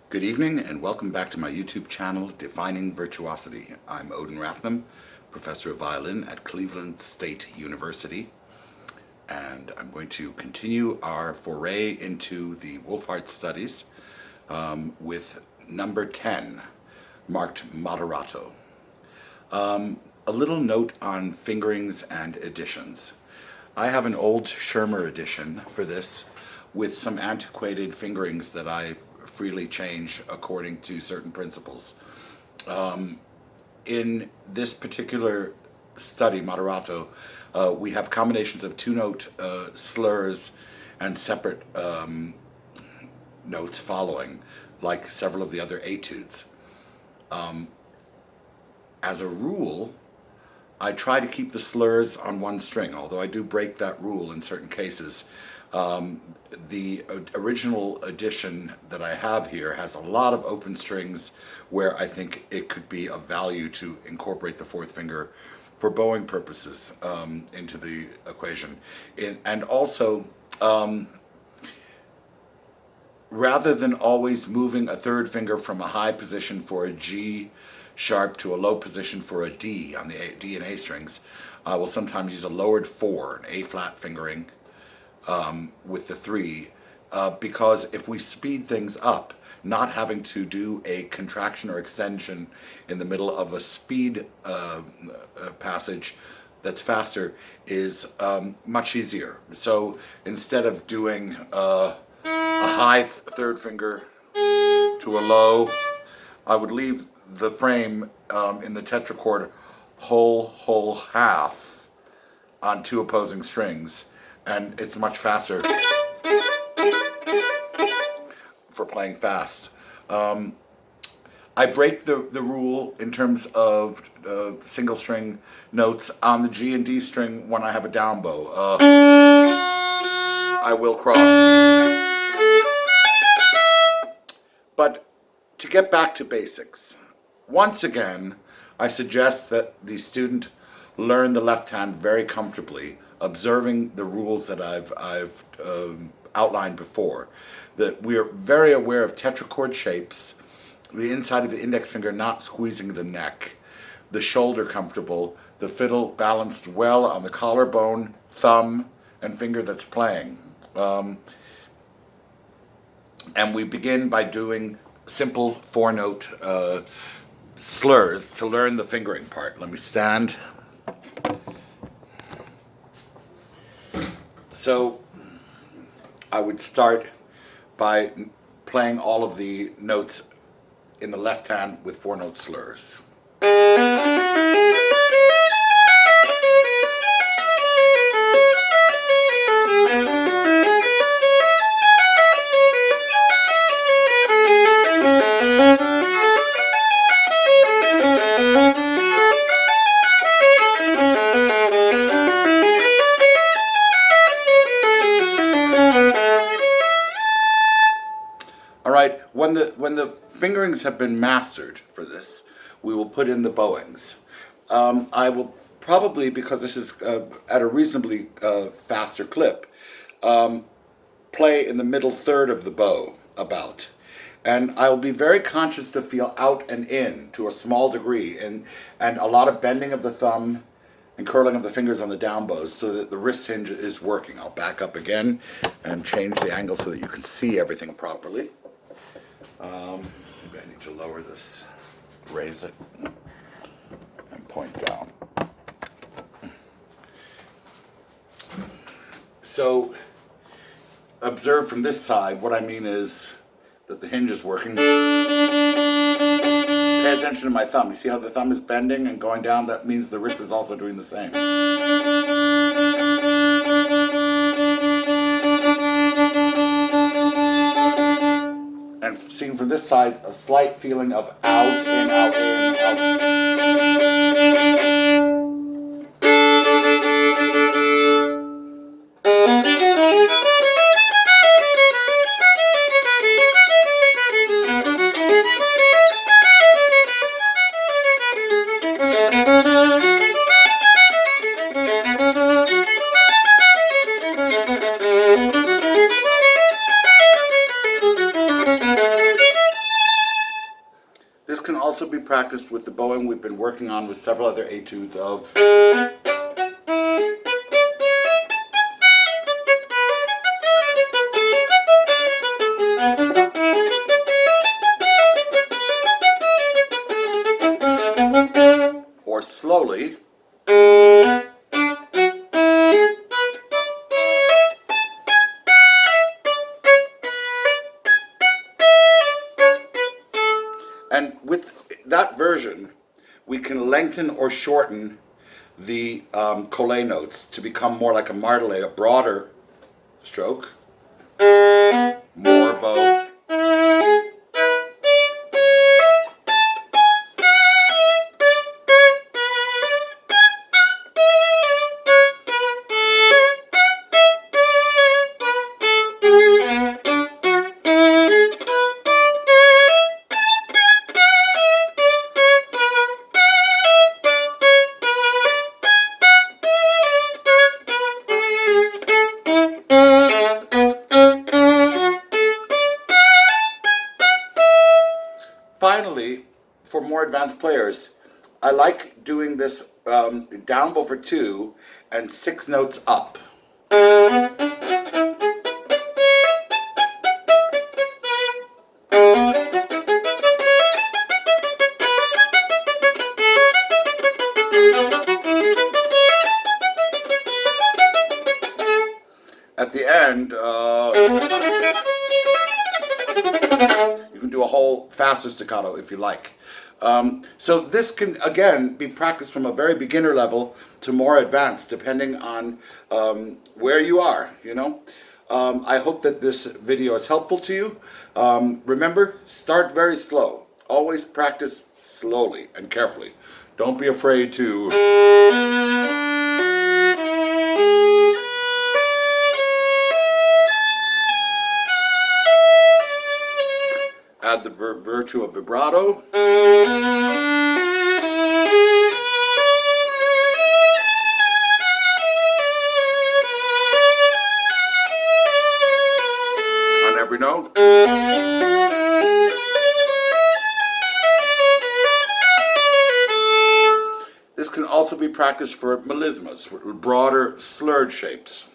Good evening and welcome back to my YouTube channel, Defining Virtuosity. I'm Odin Rathnam, professor of violin at Cleveland State University, and I'm going to continue our foray into the Wohlfahrt studies with number 10, marked moderato. A little note on fingerings and additions. I have an old Schirmer edition for this with some antiquated fingerings that I freely change according to certain principles. In this particular study, moderato, we have combinations of two-note slurs and separate notes following, like several of the other etudes. As a rule, I try to keep the slurs on one string, although I do break that rule in certain cases. The original edition that I have here has a lot of open strings where I think it could be of value to incorporate the fourth finger for bowing purposes into the equation. And also, rather than always moving a third finger from a high position for a G sharp to a low position for a D on the D and A strings, I will sometimes use a lowered 4, an A flat fingering, with the 3, because if we speed things up, not having to do a contraction or extension in the middle of a speed passage that's faster is much easier. So instead of doing a high third finger to a low, I would leave the frame in the tetrachord whole half on two opposing strings, and it's much faster for playing fast. I break the rule in terms of single string notes on the G and D string when I have a down bow. I will cross. But to get back to basics, once again, I suggest that the student learn the left hand very comfortably, observing the rules that I've outlined before. That we are very aware of tetrachord shapes, the inside of the index finger not squeezing the neck, the shoulder comfortable, the fiddle balanced well on the collarbone, thumb, and finger that's playing. And we begin by doing simple 4-note slurs to learn the fingering part. Let me stand. So I would start by playing all of the notes in the left hand with 4-note slurs. All right, when the fingerings have been mastered for this, we will put in the bowings. I will probably, because this is at a reasonably faster clip, play in the middle third of the bow about. And I will be very conscious to feel out and in to a small degree, and a lot of bending of the thumb and curling of the fingers on the down bows so that the wrist hinge is working. I'll back up again and change the angle so that you can see everything properly. Maybe I need to lower this, raise it, and point down. So, observe from this side, what I mean is that the hinge is working. Pay attention to my thumb. You see how the thumb is bending and going down? That means the wrist is also doing the same. And seen from this side, a slight feeling of out, in, out, in, out. also be practiced with the bowing we've been working on with several other etudes of. Or slowly. And with that version, we can lengthen or shorten the collé notes to become more like a martelé, a broader stroke, more bow. Finally, for more advanced players, I like doing this down bow for 2 and 6 notes up. At the end, you can do a whole faster staccato if you like. So this can, again, be practiced from a very beginner level to more advanced, depending on where you are, you know. I hope that this video is helpful to you. Remember, start very slow. Always practice slowly and carefully. Don't be afraid to... add the virtue of vibrato. On every note. This can also be practiced for melismas, broader slurred shapes.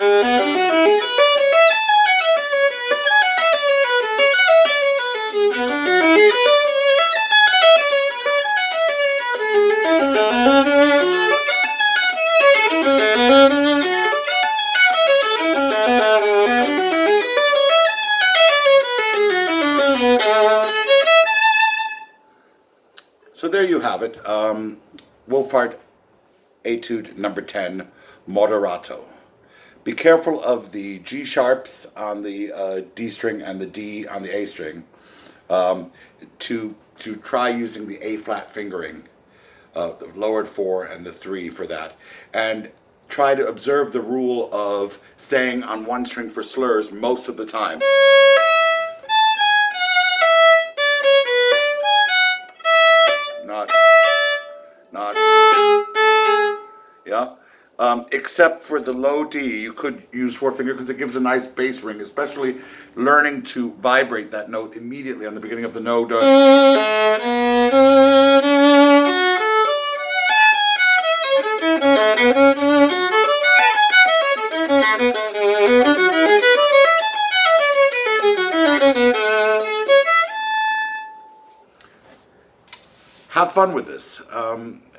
So there you have it, Wohlfahrt Etude number 10, Moderato. Be careful of the G sharps on the D string and the D on the A string. To try using the A flat fingering, the lowered 4 and the 3 for that, and try to observe the rule of staying on one string for slurs most of the time. Not, yeah. Except for the low D, you could use 4-finger because it gives a nice bass ring, especially learning to vibrate that note immediately on the beginning of the note. Have fun with this.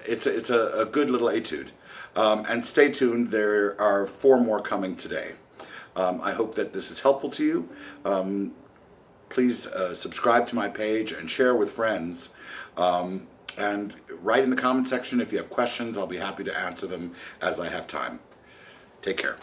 It's a good little etude. And stay tuned, there are 4 more coming today. I hope that this is helpful to you. Please subscribe to my page and share with friends. And write in the comment section if you have questions. I'll be happy to answer them as I have time. Take care.